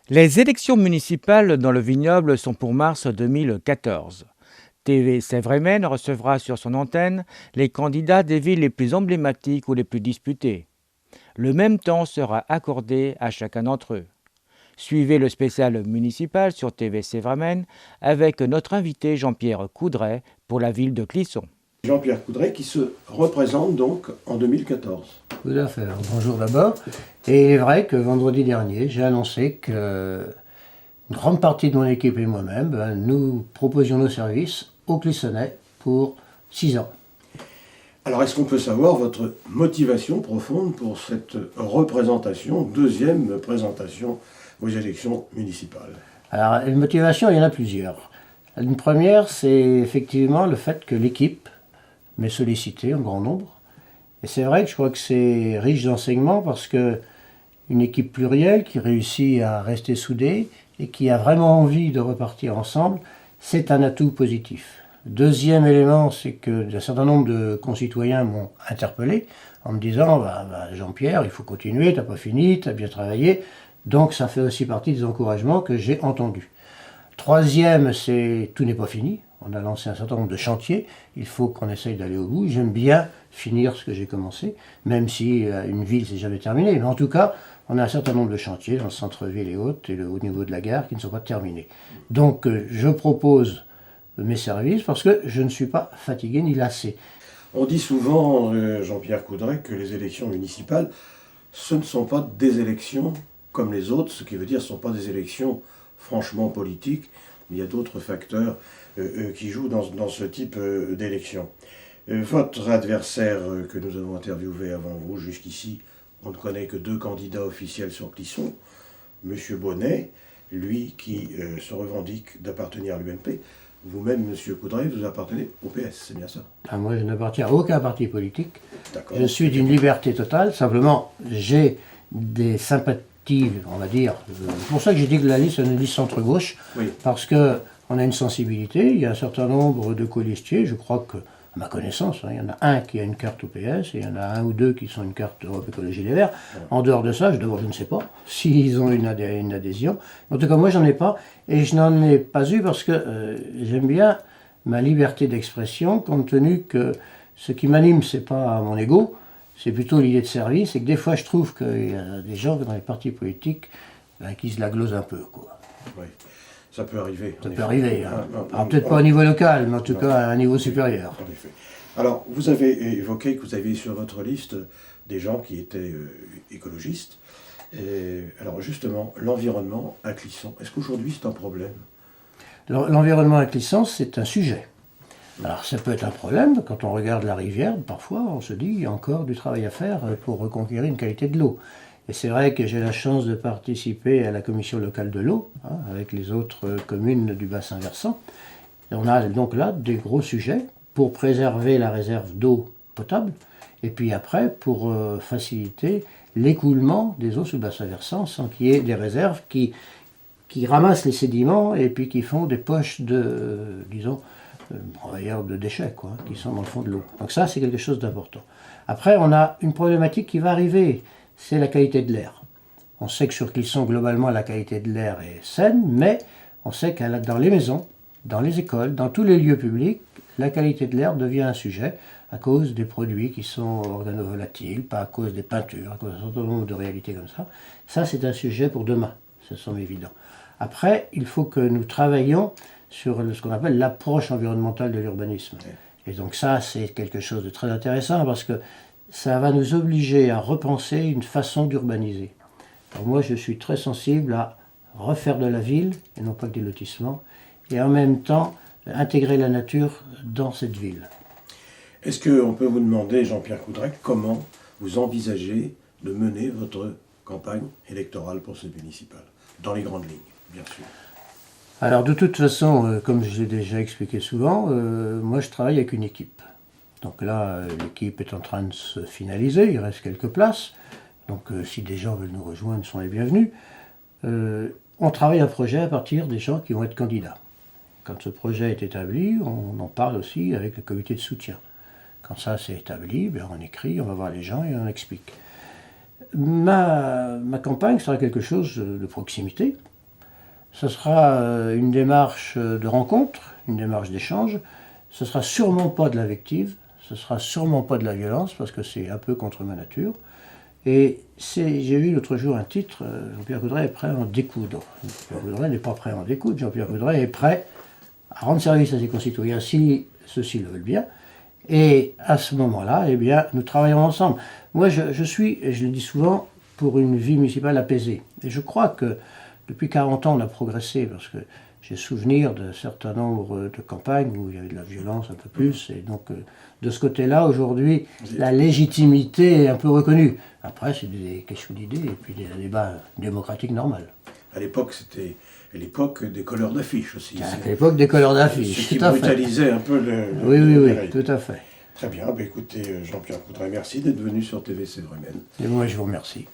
Les élections municipales dans le vignoble sont pour mars 2014. TV Sèvres recevra sur son antenne les candidats des villes les plus emblématiques ou les plus disputées. Le même temps sera accordé à chacun d'entre eux. Suivez le spécial municipal sur TV Sèvres avec notre invité Jean-Pierre Coudray pour la ville de Clisson. Jean-Pierre Coudray qui se représente donc en 2014. Tout à fait. Alors, bonjour d'abord. Et il est vrai que vendredi dernier, j'ai annoncé que une grande partie de mon équipe et moi-même, nous proposions nos services aux Clissonnais pour 6 ans. Alors est-ce qu'on peut savoir votre motivation profonde pour cette représentation, deuxième présentation aux élections municipales? Alors, une motivation, il y en a plusieurs. Une première, c'est effectivement le fait que l'équipe m'ait sollicité en grand nombre. Et c'est vrai que je crois que c'est riche d'enseignements parce que une équipe plurielle qui réussit à rester soudée et qui a vraiment envie de repartir ensemble, c'est un atout positif. Deuxième élément, c'est que un certain nombre de concitoyens m'ont interpellé en me disant Jean-Pierre, il faut continuer, t'as pas fini, t'as bien travaillé. Donc ça fait aussi partie des encouragements que j'ai entendus. Troisième, c'est tout n'est pas fini. On a lancé un certain nombre de chantiers. Il faut qu'on essaye d'aller au bout. J'aime bien finir ce que j'ai commencé, même si une ville, c'est jamais terminé. Mais en tout cas, on a un certain nombre de chantiers dans le centre-ville et autres, et au niveau de la gare, qui ne sont pas terminés. Donc, je propose mes services parce que je ne suis pas fatigué ni lassé. On dit souvent, Jean-Pierre Coudray, que les élections municipales, ce ne sont pas des élections comme les autres, ce qui veut dire que ce ne sont pas des élections franchement politiques, mais il y a d'autres facteurs qui jouent dans ce type d'élection. Votre adversaire que nous avons interviewé avant vous, jusqu'ici, on ne connaît que 2 candidats officiels sur Clisson. Monsieur Bonnet, lui qui se revendique d'appartenir à l'UMP. Vous-même, Monsieur Coudray, vous appartenez au PS, c'est bien ça? Moi, je n'appartiens à aucun parti politique. D'accord. Je suis d'une liberté totale. Simplement, j'ai des sympathies, on va dire. C'est pour ça que j'ai dit que la liste est une liste centre-gauche. Oui. Parce qu'on a une sensibilité. Il y a un certain nombre de colistiers. Je crois que, à ma connaissance, il y en a un qui a une carte au PS et il y en a un ou deux qui sont une carte Europe Écologie Les Verts. En dehors de ça, d'abord, je ne sais pas s'ils ont une adhésion. En tout cas, moi, j'en ai pas. Et je n'en ai pas eu parce que j'aime bien ma liberté d'expression, compte tenu que ce qui m'anime, c'est pas mon ego, c'est plutôt l'idée de service, et que des fois, je trouve qu'il y a des gens dans les partis politiques qui se la glosent un peu, quoi. Oui, ça peut arriver. Ça peut arriver. Alors, peut-être pas au niveau local, mais en tout cas à un niveau supérieur. En effet. Alors, vous avez évoqué que vous aviez sur votre liste des gens qui étaient écologistes. Alors, justement, l'environnement à Clisson, est-ce qu'aujourd'hui c'est un problème? L'environnement à Clisson, c'est un sujet. Alors, ça peut être un problème. Quand on regarde la rivière, parfois, on se dit qu'il y a encore du travail à faire pour reconquérir une qualité de l'eau. Et c'est vrai que j'ai la chance de participer à la commission locale de l'eau, avec les autres communes du bassin versant. Et on a donc là des gros sujets pour préserver la réserve d'eau potable, et puis après pour faciliter l'écoulement des eaux sous le bassin versant sans qu'il y ait des réserves qui ramassent les sédiments et puis qui font des poches de, disons, on va dire de déchets, qui sont dans le fond de l'eau. Donc ça, c'est quelque chose d'important. Après, on a une problématique qui va arriver, c'est la qualité de l'air. On sait que sur Clisson, globalement, la qualité de l'air est saine, mais on sait que dans les maisons, dans les écoles, dans tous les lieux publics, la qualité de l'air devient un sujet à cause des produits qui sont organovolatiles, pas à cause des peintures, à cause d'un certain nombre de réalités comme ça. Ça, c'est un sujet pour demain, ça semble évident. Après, il faut que nous travaillions sur ce qu'on appelle l'approche environnementale de l'urbanisme. Et donc ça, c'est quelque chose de très intéressant parce que ça va nous obliger à repenser une façon d'urbaniser. Alors moi, je suis très sensible à refaire de la ville, et non pas que des lotissements, et en même temps intégrer la nature dans cette ville. Est-ce qu'on peut vous demander, Jean-Pierre Coudray, comment vous envisagez de mener votre campagne électorale pour ce municipal? Dans les grandes lignes, bien sûr. Alors de toute façon, comme je l'ai déjà expliqué souvent, moi je travaille avec une équipe. Donc là, l'équipe est en train de se finaliser, il reste quelques places. Donc si des gens veulent nous rejoindre, ils sont les bienvenus. On travaille un projet à partir des gens qui vont être candidats. Quand ce projet est établi, on en parle aussi avec le comité de soutien. Quand ça c'est établi, on écrit, on va voir les gens et on explique. Ma campagne sera quelque chose de proximité. Ce sera une démarche de rencontre, une démarche d'échange. Ce sera sûrement pas de l'invective, ce sera sûrement pas de la violence, parce que c'est un peu contre ma nature. Et j'ai vu l'autre jour un titre, Jean-Pierre Coudray est prêt à en découdre. Jean-Pierre Coudray n'est pas prêt à en découdre, Jean-Pierre Coudray est prêt à rendre service à ses concitoyens si ceux-ci le veulent bien. Et à ce moment-là, eh bien, nous travaillerons ensemble. Moi, je suis, et je le dis souvent, pour une vie municipale apaisée. Et je crois que depuis 40 ans, on a progressé, parce que j'ai souvenir d'un certain nombre de campagnes où il y avait de la violence un peu plus. Et donc, de ce côté-là, aujourd'hui, la légitimité est un peu reconnue. Après, c'est des questions d'idées et puis des débats démocratiques normaux. À l'époque, c'était l'époque des colleurs d'affiches aussi. À l'époque des colleurs d'affiches. Ce qui brutalisait un peu Oui, tout à fait. Très bien, écoutez, Jean-Pierre Coudray, merci d'être venu sur TVC Drumen. Et moi, je vous remercie.